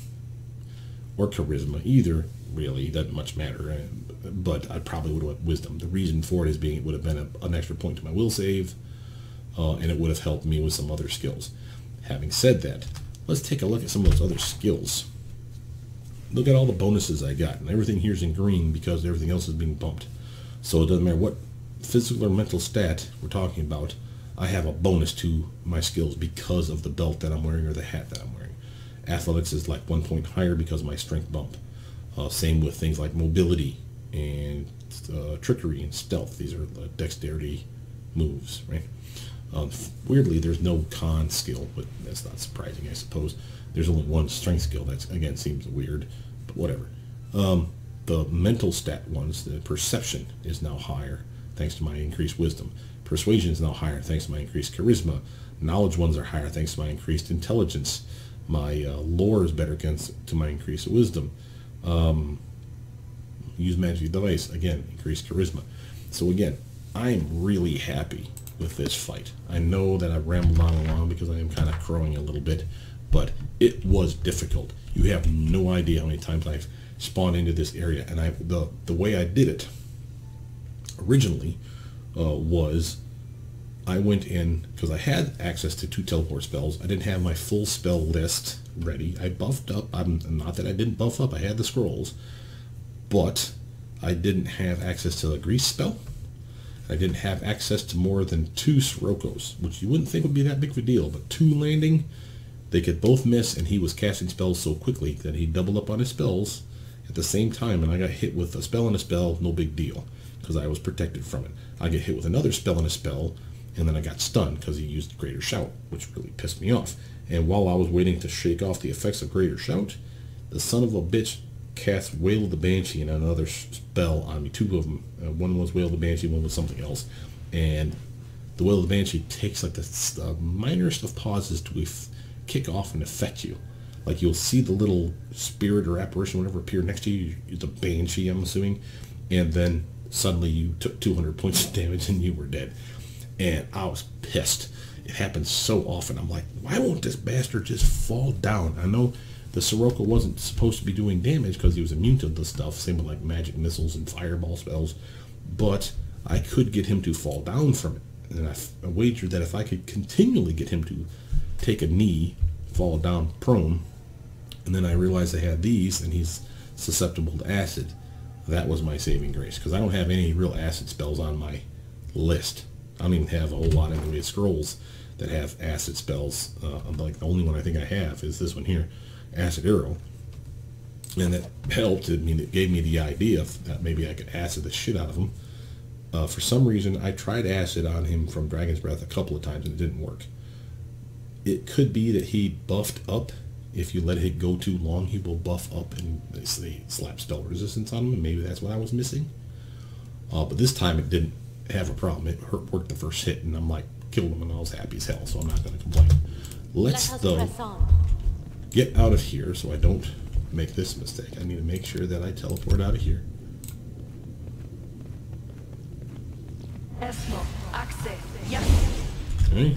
or charisma. Either, really, doesn't much matter. But I probably would have went wisdom. The reason for it is it would have been an extra point to my will save, and it would have helped me with some other skills. Having said that, let's take a look at some of those other skills. Look at all the bonuses I got, and everything here's in green because everything else is being bumped. So it doesn't matter what physical or mental stat we're talking about, I have a bonus to my skills because of the belt that I'm wearing or the hat that I'm wearing. Athletics is like 1 point higher because of my strength bump. Same with things like mobility and trickery and stealth. These are the dexterity moves, right? Weirdly, there's no con skill, but that's not surprising, I suppose. There's only one strength skill. That, again, seems weird, but whatever. The mental stat ones, the perception is now higher thanks to my increased wisdom. Persuasion is now higher thanks to my increased charisma. Knowledge ones are higher thanks to my increased intelligence. My lore is better to my increased wisdom. Use magic device, again, increased charisma. So again, I'm really happy with this fight. I know that I've rambled on along because I am kind of crowing a little bit, but it was difficult. You have no idea how many times I've spawned into this area, and the way I did it originally was I went in because I had access to 2 teleport spells. I didn't have my full spell list ready. I buffed up. Not that I didn't buff up. I had the scrolls, but I didn't have access to the grease spell. I didn't have access to more than 2 Sirocos, which you wouldn't think would be that big of a deal, but 2 landing, they could both miss, and he was casting spells so quickly that he doubled up on his spells at the same time, and I got hit with a spell and a spell, no big deal, because I was protected from it. I get hit with another spell and a spell, and then I got stunned because he used Greater Shout, which really pissed me off. And while I was waiting to shake off the effects of Greater Shout, the son of a bitch cast Wail of the Banshee and another spell on me, 2 of them. One was Wail of the Banshee, one was something else. And the Wail of the Banshee takes like the minorest of pauses to kick off and affect you. Like you'll see the little spirit or apparition, whatever, appear next to you. It's a Banshee, I'm assuming. And then suddenly you took 200 points of damage and you were dead. And I was pissed. It happens so often. I'm like, why won't this bastard just fall down? I know the Sirocco wasn't supposed to be doing damage because he was immune to the stuff, same with like magic missiles and fireball spells, but I could get him to fall down from it. And I wagered that if I could continually get him to take a knee, fall down prone, and then I realized I had these and he's susceptible to acid, that was my saving grace, because I don't have any real acid spells on my list. I don't even have a whole lot in the way of scrolls that have acid spells. Like the only one I think I have is this one here, Acid Arrow, and it helped. I mean, it gave me the idea that maybe I could acid the shit out of him. For some reason, I tried acid on him from Dragon's Breath a couple of times and it didn't work. It could be that he buffed up. If you let it go too long, he will buff up and they slap spell resistance on him, and maybe that's what I was missing. But this time it didn't have a problem. It worked the first hit, and I'm like, killed him, and I was happy as hell, so I'm not going to complain. Let's, though, get out of here so I don't make this mistake. I need to make sure that I teleport out of here. Okay.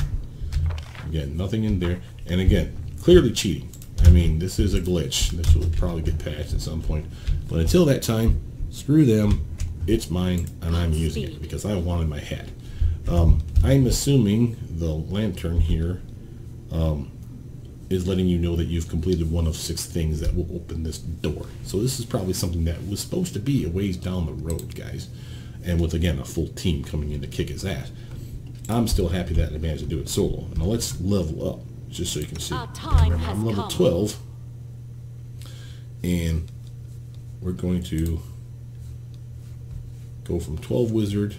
Again, nothing in there. And again, clearly cheating. I mean, this is a glitch. This will probably get patched at some point. But until that time, screw them. It's mine, and I'm using it because I wanted my hat. I'm assuming the lantern here is letting you know that you've completed one of 6 things that will open this door. So this is probably something that was supposed to be a ways down the road, guys. And with, again, a full team coming in to kick his ass. I'm still happy that I managed to do it solo. Now let's level up, just so you can see. Remember, I'm level 12. And we're going to go from 12 wizard.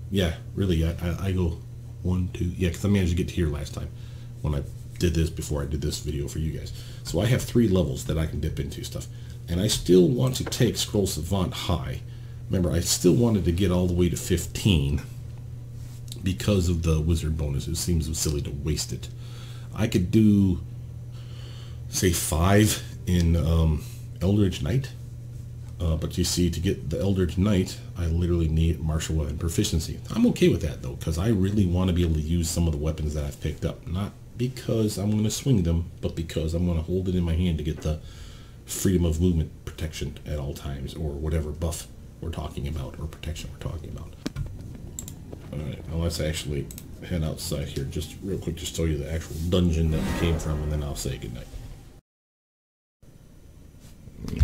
Yeah, really, I go 1, 2, yeah, because I managed to get to here last time when I did this, before I did this video for you guys. So I have 3 levels that I can dip into stuff. And I still want to take Scroll Savant high. Remember, I still wanted to get all the way to 15 because of the wizard bonus. It seems silly to waste it. I could do, say, 5 in Eldritch Knight. But you see, to get the Eldritch Knight, I literally need martial weapon proficiency. I'm okay with that, though, because I really want to be able to use some of the weapons that I've picked up. Not because I'm going to swing them, but because I'm going to hold it in my hand to get the freedom of movement protection at all times, or whatever buff we're talking about, or protection we're talking about. Alright, now let's actually head outside here just real quick to show you the actual dungeon that we came from, and then I'll say goodnight.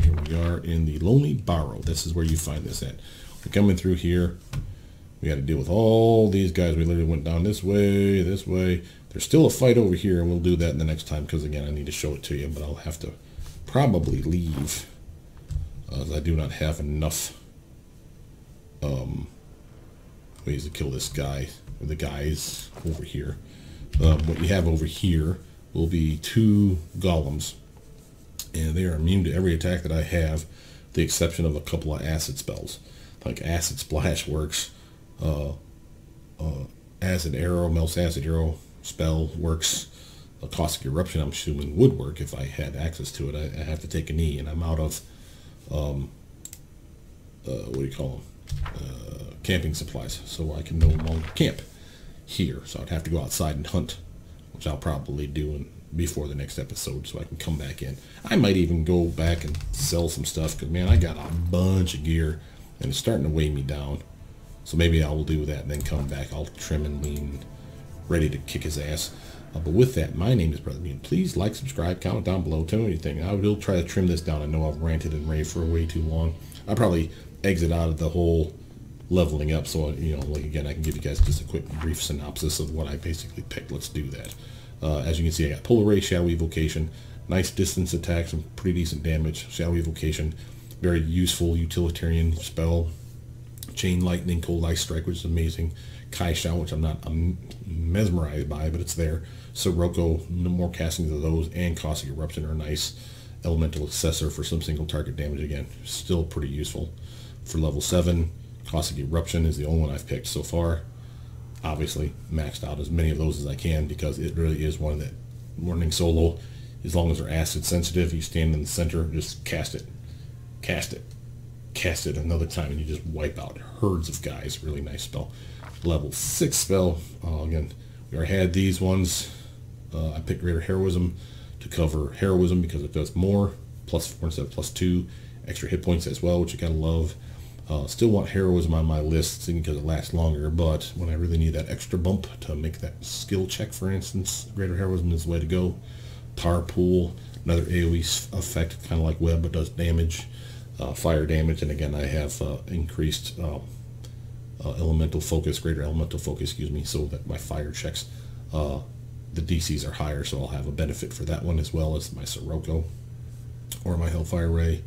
Here we are in the Lonely Barrow. This is where you find this at. We're coming through here. We got to deal with all these guys. We literally went down this way, this way. There's still a fight over here, and we'll do that in the next time because, again, I need to show it to you, but I'll have to probably leave as I do not have enough ways to kill this guy, or the guys over here. What you have over here will be 2 golems, and they are immune to every attack that I have, with the exception of a couple of acid spells. Like Acid Splash works, Acid Arrow, Melts Acid Arrow spell works, a Caustic Eruption I'm assuming would work if I had access to it. I have to take a knee, and I'm out of, what do you call them? Camping supplies, so I can no longer camp here. So I'd have to go outside and hunt, which I'll probably do before the next episode, so I can come back in. I might even go back and sell some stuff, because man, I got a bunch of gear and it's starting to weigh me down. So maybe I will do that and then come back. I'll trim and lean, ready to kick his ass. But with that, my name is Brothermutant. Please like, subscribe, comment down below, tell me anything. I will try to trim this down. I know I've ranted and raved for way too long. I'll probably exit out of the whole leveling up, so you know, like, again, I can give you guys just a quick brief synopsis of what I basically picked. Let's do that. As you can see, I got Polar Ray, Shadow Evocation, nice distance attack, some pretty decent damage. Shadow Evocation, very useful utilitarian spell. Chain Lightning, Cold Ice Strike, which is amazing. Kai Shao, which I'm mesmerized by, but it's there. Sirocco, no more castings of those, and Caustic Eruption are nice. Elemental Assessor for some single target damage, again, still pretty useful. For level 7, Caustic Eruption is the only one I've picked so far. Obviously, maxed out as many of those as I can, because it really is one that running solo, as long as they're acid sensitive, you stand in the center, just cast it, cast it, cast it another time, and you just wipe out herds of guys. Really nice spell. Level 6 spell, again, we already had these ones. I picked Greater Heroism to cover Heroism because it does more, +4 instead of +2, extra hit points as well, which you gotta love. Still want Heroism on my list because it lasts longer, but when I really need that extra bump to make that skill check, for instance, Greater Heroism is the way to go. Tar Pool, another AoE effect, kind of like Web, but does damage, fire damage, and again, I have increased elemental focus, greater elemental focus, excuse me, so that my fire checks, the DCs are higher, so I'll have a benefit for that one, as well as my Sirocco or my Hellfire Ray,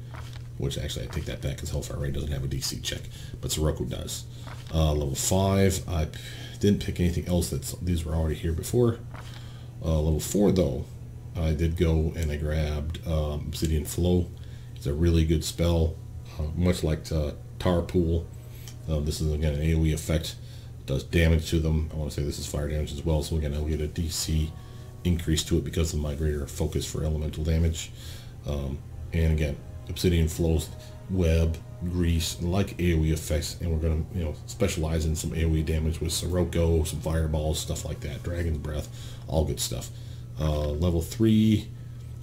which actually I take that back because Hellfire Ray doesn't have a DC check, but Sirocco does. Level 5, I didn't pick anything else. These were already here before. Level 4 though, I did go and I grabbed Obsidian Flow. It's a really good spell, much like Tar Pool. This is again an AoE effect, does damage to them. I want to say this is fire damage as well, so again I'll get a DC increase to it because of my greater focus for elemental damage. And again, Obsidian Flows, Web, Grease, like AoE effects, and we're going to, you know, specialize in some AoE damage with Sirocco, some fireballs, stuff like that, Dragon's Breath, all good stuff. Level 3,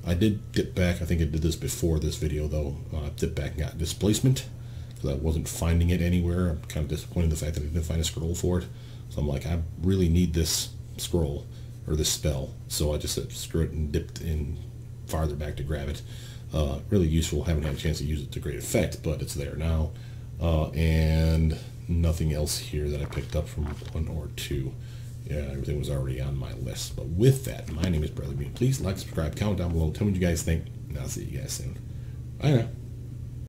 I did dip back. I think I did this before this video though. Dipped back and got Displacement because I wasn't finding it anywhere. I'm kind of disappointed in the fact that I didn't find a scroll for it. So I'm like, I really need this scroll or this spell. So I just said screw it and dipped in farther back to grab it. Really useful. Haven't had a chance to use it to great effect, but it's there now. And nothing else here that I picked up from 1 or 2. Yeah, everything was already on my list. But with that, my name is Brothermutant. Please like, subscribe, comment down below, tell me what you guys think, and I'll see you guys soon. Bye now.